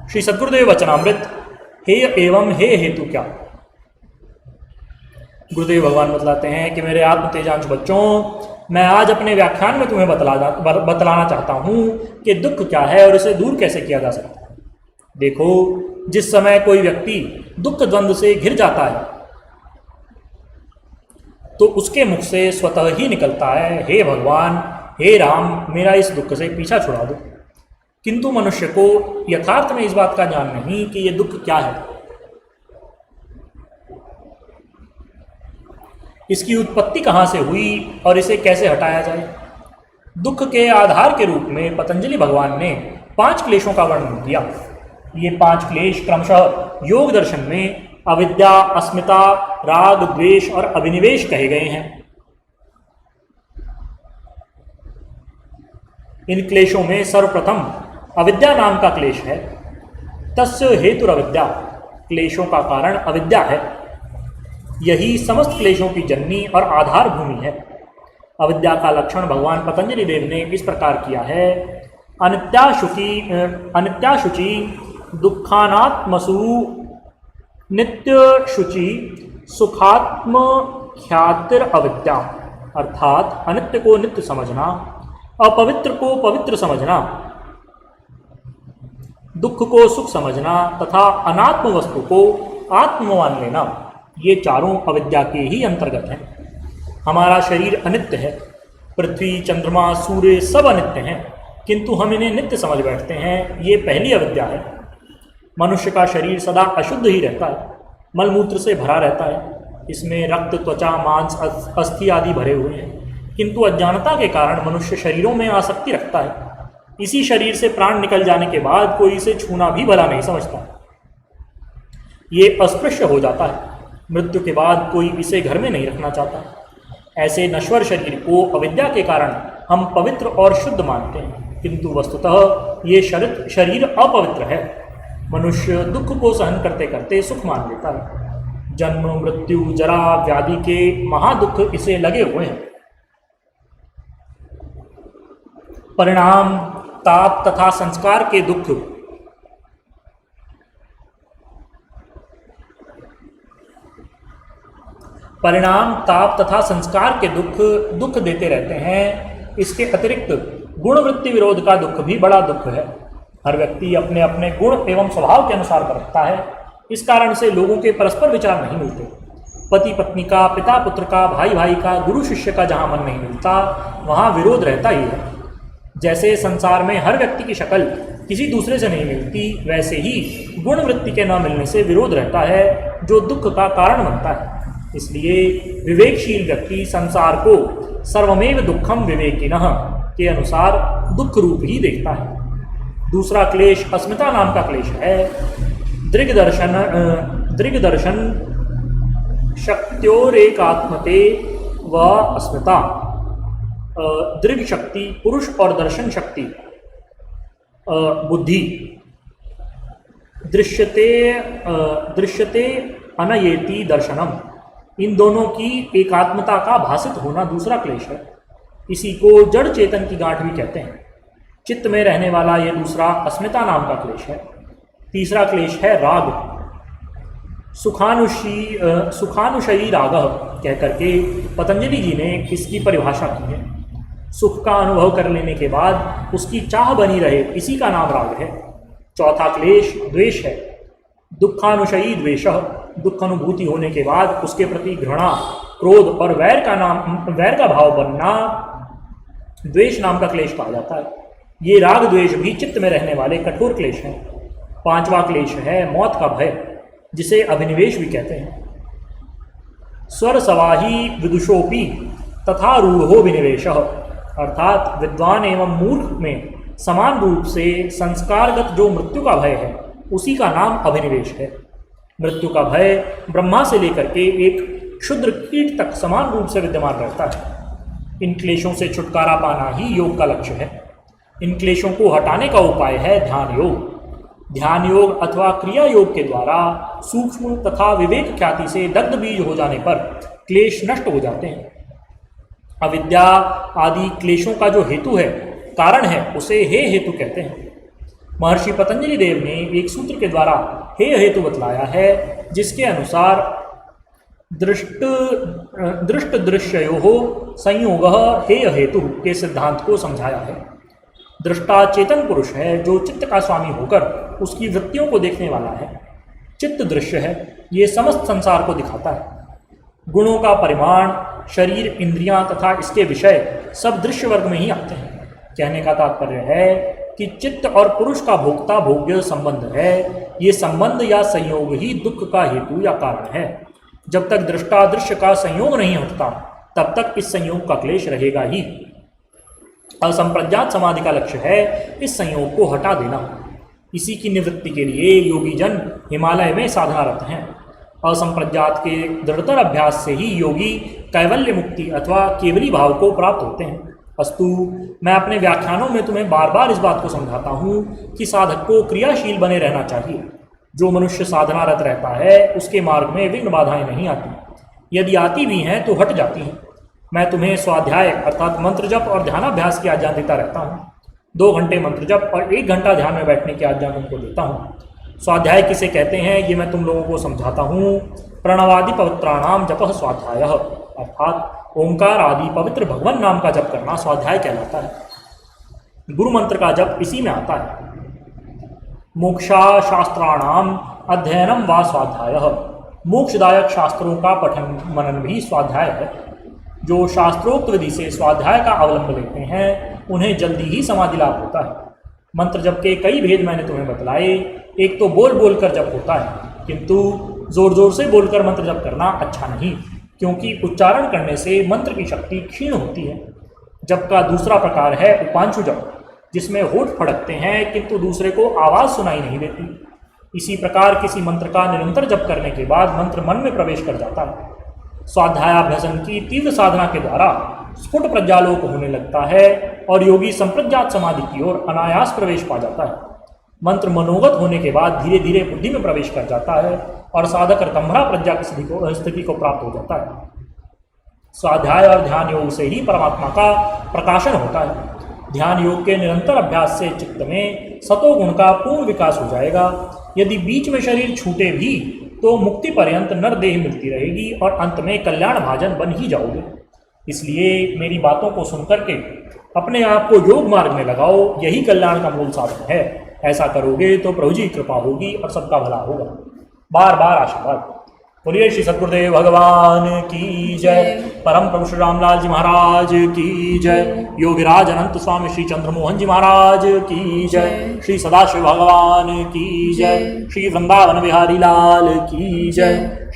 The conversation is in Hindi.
श्री सद्गुरुदेव वचनामृत। हे एवं हे हेतु क्या। गुरुदेव भगवान बतलाते हैं कि मेरे आत्म तेजांश बच्चों, मैं आज अपने व्याख्यान में तुम्हें बतलाना चाहता हूँ कि दुख क्या है और इसे दूर कैसे किया जा सकता है। देखो, जिस समय कोई व्यक्ति दुख द्वंद्व से घिर जाता है तो उसके मुख से स्वतः ही निकलता है, हे भगवान, हे राम, मेरा इस दुख से पीछा छुड़ा दो। किंतु मनुष्य को यथार्थ में इस बात का ज्ञान नहीं कि ये दुख क्या है, इसकी उत्पत्ति कहाँ से हुई और इसे कैसे हटाया जाए। दुख के आधार के रूप में पतंजलि भगवान ने 5 क्लेशों का वर्णन किया। ये 5 क्लेश क्रमशः योग दर्शन में अविद्या, अस्मिता, राग, द्वेष और अभिनिवेश कहे गए हैं। इन क्लेशों में सर्वप्रथम अविद्या नाम का क्लेश है। तस्य हेतुर अविद्या, क्लेशों का कारण अविद्या है। यही समस्त क्लेशों की जननी और आधार भूमि है। अविद्या का लक्षण भगवान पतंजलि देव ने इस प्रकार किया है। अनित्याशुचि दुखानात्मसु नित्य शुचि सुखात्म ख्यातिर अविद्या, अर्थात अनित्य को नित्य समझना, अपवित्र को पवित्र समझना, दुख को सुख समझना तथा अनात्म वस्तु को आत्म मान लेना, ये चारों अविद्या के ही अंतर्गत हैं। हमारा शरीर अनित्य है। पृथ्वी, चंद्रमा, सूर्य सब अनित्य हैं, किंतु हम इन्हें नित्य समझ बैठते हैं। ये पहली अविद्या है। मनुष्य का शरीर सदा अशुद्ध ही रहता है, मलमूत्र से भरा रहता है। इसमें रक्त, त्वचा, मांस, अस्थि आदि भरे हुए हैं, किंतु अज्ञानता के कारण मनुष्य शरीरों में आसक्ति रखता है। इसी शरीर से प्राण निकल जाने के बाद कोई इसे छूना भी भला नहीं समझता। ये अस्पृश्य हो जाता है। मृत्यु के बाद कोई इसे घर में नहीं रखना चाहता। ऐसे नश्वर शरीर को अविद्या के कारण हम पवित्र और शुद्ध मानते हैं, किंतु वस्तुतः ये शरीर अपवित्र है। मनुष्य दुख को सहन करते करते सुख मान लेता है। जन्म, मृत्यु, जरा, व्याधि के महादुख इसे लगे हुए हैं। परिणाम, ताप तथा संस्कार के दुख दुख देते रहते हैं। इसके अतिरिक्त गुण वृत्ति विरोध का दुख भी बड़ा दुख है। हर व्यक्ति अपने अपने गुण एवं स्वभाव के अनुसार बरतता है। इस कारण से लोगों के परस्पर विचार नहीं मिलते। पति पत्नी का, पिता पुत्र का, भाई भाई का, गुरु शिष्य का जहाँ मन नहीं मिलता वहाँ विरोध रहता ही है। जैसे संसार में हर व्यक्ति की शक्ल किसी दूसरे से नहीं मिलती, वैसे ही गुण वृत्ति के न मिलने से विरोध रहता है, जो दुख का कारण बनता है। इसलिए विवेकशील व्यक्ति संसार को सर्वमेव दुखम विवेकिनः के अनुसार दुख रूप ही देखता है। दूसरा क्लेश अस्मिता नाम का क्लेश है। दृग्दर्शन शक्त्योरेकात्मते व अस्मिता। दृग शक्ति पुरुष और दर्शन शक्ति बुद्धि। दृश्यते अनयेति दर्शनम। इन दोनों की एकात्मता का भासित होना दूसरा क्लेश है। इसी को जड़ चेतन की गांठ भी कहते हैं। चित्त में रहने वाला यह दूसरा अस्मिता नाम का क्लेश है। तीसरा क्लेश है राग। सुखानुशयी राग कह करके पतंजलि जी ने इसकी परिभाषा की है। सुख का अनुभव कर लेने के बाद उसकी चाह बनी रहे, इसी का नाम राग है। चौथा क्लेश द्वेष है। दुखानुशयी द्वेष, दुख अनुभूति होने के बाद उसके प्रति घृणा, क्रोध और वैर का भाव बनना द्वेष नाम का क्लेश कहा जाता है। ये राग द्वेष भी चित्त में रहने वाले कठोर क्लेश हैं। पांचवा क्लेश है मौत का भय, जिसे अभिनिवेश भी कहते हैं। स्वर सवाही विदुषोपी तथा रूढ़ो विनिवेश, अर्थात विद्वान एवं मूर्ख में समान रूप से संस्कारगत जो मृत्यु का भय है, उसी का नाम अभिनिवेश है। मृत्यु का भय ब्रह्मा से लेकर के एक क्षुद्र कीट तक समान रूप से विद्यमान रहता है। इन क्लेशों से छुटकारा पाना ही योग का लक्ष्य है। इन क्लेशों को हटाने का उपाय है ध्यान योग। ध्यान योग अथवा क्रिया योग के द्वारा सूक्ष्म तथा विवेक ख्याति से दग्ध बीज हो जाने पर क्लेश नष्ट हो जाते हैं। अविद्या आदि क्लेशों का जो हेतु है, कारण है, उसे हे हेतु कहते हैं। महर्षि पतंजलि देव ने एक सूत्र के द्वारा हे हेतु बतलाया है, जिसके अनुसार दृष्ट दृश्यो संयोग हे हेतु के सिद्धांत को समझाया है। दृष्टा चेतन पुरुष है जो चित्त का स्वामी होकर उसकी वृत्तियों को देखने वाला है। चित्त दृश्य है, ये समस्त संसार को दिखाता है। गुणों का परिमाण, शरीर, इंद्रियां तथा इसके विषय सब दृश्य वर्ग में ही आते हैं। कहने का तात्पर्य है कि चित्त और पुरुष का भोक्ता भोग्य संबंध है। ये संबंध या संयोग ही दुख का हेतु या कारण है। जब तक दृष्टा दृश्य का संयोग नहीं हटता तब तक इस संयोग का क्लेश रहेगा ही। असंप्रज्ञात समाधि का लक्ष्य है इस संयोग को हटा देना। इसी की निवृत्ति के लिए योगी जन हिमालय में साधनारत हैं। असंप्रज्ञात के दृढ़तर अभ्यास से ही योगी कैवल्य मुक्ति अथवा केवली भाव को प्राप्त होते हैं। अस्तु, मैं अपने व्याख्यानों में तुम्हें बार बार इस बात को समझाता हूँ कि साधक को क्रियाशील बने रहना चाहिए। जो मनुष्य साधनारत रहता है उसके मार्ग में विघ्न बाधाएं नहीं आती, यदि आती भी हैं तो हट जाती हैं। मैं तुम्हें स्वाध्याय अर्थात मंत्र जप और ध्यानाभ्यास की आज्ञा देता रहता हूँ। 2 घंटे मंत्र जप और 1 घंटा ध्यान में बैठने की आज्ञा तुमको देता हूँ। स्वाध्याय किसे कहते हैं ये मैं तुम लोगों को समझाता हूँ। प्रणवादि पवित्राणाम जपः स्वाध्याय, अर्थात ओंकार आदि पवित्र भगवान नाम का जप करना स्वाध्याय कहलाता है। गुरु मंत्र का जप इसी में आता है। मोक्षा शास्त्राणाम अध्ययनम व स्वाध्याय, मोक्षदायक शास्त्रों का पठन मनन भी स्वाध्याय है। जो शास्त्रोक्त विधि से स्वाध्याय का अवलंब लेते हैं उन्हें जल्दी ही समाधि लाभ होता है। मंत्र जप के कई भेद मैंने तुम्हें बतलाए। एक तो बोल बोल कर जप होता है, किंतु जोर जोर से बोलकर मंत्र जप करना अच्छा नहीं, क्योंकि उच्चारण करने से मंत्र की शक्ति क्षीण होती है। जप का दूसरा प्रकार है उपांशु जप, जिसमें होठ फड़कते हैं किंतु दूसरे को आवाज़ सुनाई नहीं देती। इसी प्रकार किसी मंत्र का निरंतर जप करने के बाद मंत्र मन में प्रवेश कर जाता है। स्वाध्यायाभ्यसन की तीव्र साधना के द्वारा स्फुट प्रज्ञालोक होने लगता है और योगी संप्रज्ञात समाधि की ओर अनायास प्रवेश पा जाता है। मंत्र मनोगत होने के बाद धीरे धीरे बुद्धि में प्रवेश कर जाता है और साधक ऋतंभरा प्रज्ञा की स्थिति को प्राप्त हो जाता है। स्वाध्याय और ध्यान योग से ही परमात्मा का प्रकाशन होता है। ध्यान योग के निरंतर अभ्यास से चित्त में सतोगुण का पूर्ण विकास हो जाएगा। यदि बीच में शरीर छूटे भी तो मुक्ति पर्यंत नर देह मिलती रहेगी और अंत में कल्याण भाजन बन ही जाओगे। इसलिए मेरी बातों को सुनकर के अपने आप को योग मार्ग में लगाओ, यही कल्याण का मूल साधन है। ऐसा करोगे तो प्रभु जी की कृपा होगी और सबका भला होगा। बार बार आशीर्वाद। बोलिए श्री सद्गुरुदेव भगवान की जय। परम प्रभु श्री रामलाल जी महाराज की जय। योगिराज अनंत स्वामी श्री चंद्रमोहन जी महाराज की जय। श्री सदाशिव भगवान की जय। श्री वृंदावन बिहारी लाल की जय।